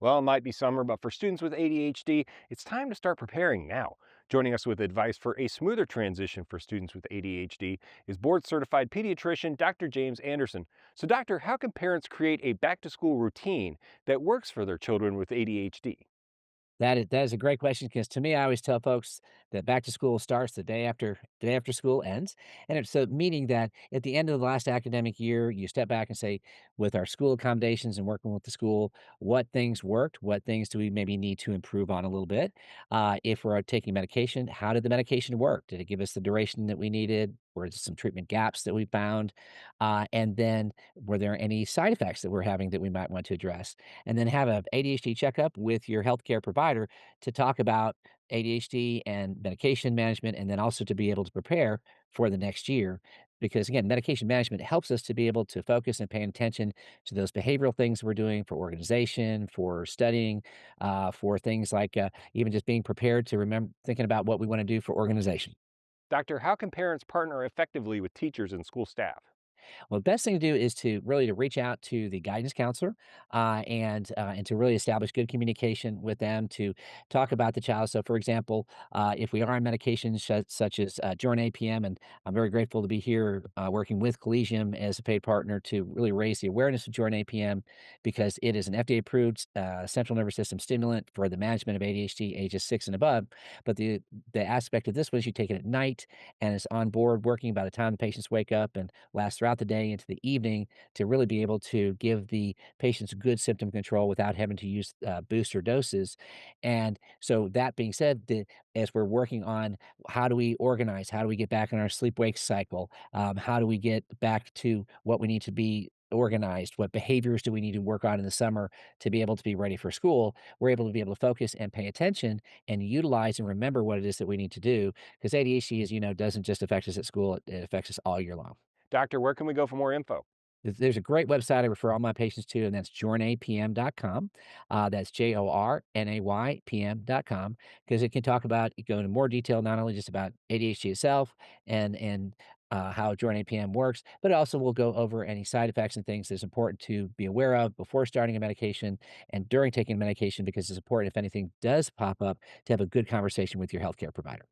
Well, it might be summer, but for students with ADHD, it's time to start preparing now. Joining us with advice for a smoother transition for students with ADHD is board certified pediatrician Dr. James Anderson. So, doctor, how can parents create a back to school routine that works for their children with ADHD? That is a great question because to me, I always tell folks that back to school starts the day after school ends, and it's so meaning that at the end of the last academic year, you step back and say, with our school accommodations and working with the school, what things worked, what things do we maybe need to improve on a little bit. If we're taking medication, how did the medication work? Did it give us the duration that we needed? Were there some treatment gaps that we found? And then were there any side effects that we're having that we might want to address? And then have a ADHD checkup with your healthcare provider to talk about ADHD and medication management, and then also to be able to prepare for the next year. Because again, medication management helps us to be able to focus and pay attention to those behavioral things we're doing for organization, for studying, for things like even just being prepared to remember thinking about what we want to do for organization. Doctor, how can parents partner effectively with teachers and school staff? Well, the best thing to do is to really to reach out to the guidance counselor, and to really establish good communication with them to talk about the child. So, for example, if we are on medications such as Jornay APM, and I'm very grateful to be here working with Collegium as a paid partner to really raise the awareness of Jornay APM because it is an FDA approved central nervous system stimulant for the management of ADHD ages 6 and above. But the aspect of this was you take it at night and it's on board working by the time the patients wake up and last throughout the day into the evening to really be able to give the patients good symptom control without having to use booster doses. And so, that being said, as we're working on how do we organize, how do we get back in our sleep wake cycle, how do we get back to what we need to be organized, what behaviors do we need to work on in the summer to be able to be ready for school, we're able to be able to focus and pay attention and utilize and remember what it is that we need to do because ADHD, as you know, doesn't just affect us at school, it affects us all year long. Doctor, where can we go for more info? There's a great website I refer all my patients to, and that's jornaypm.com. That's JORNAYPM.com, because it can talk about, go into more detail, not only just about ADHD itself and how Jornay PM works, but also we'll go over any side effects and things that's important to be aware of before starting a medication and during taking medication, because it's important if anything does pop up to have a good conversation with your healthcare provider.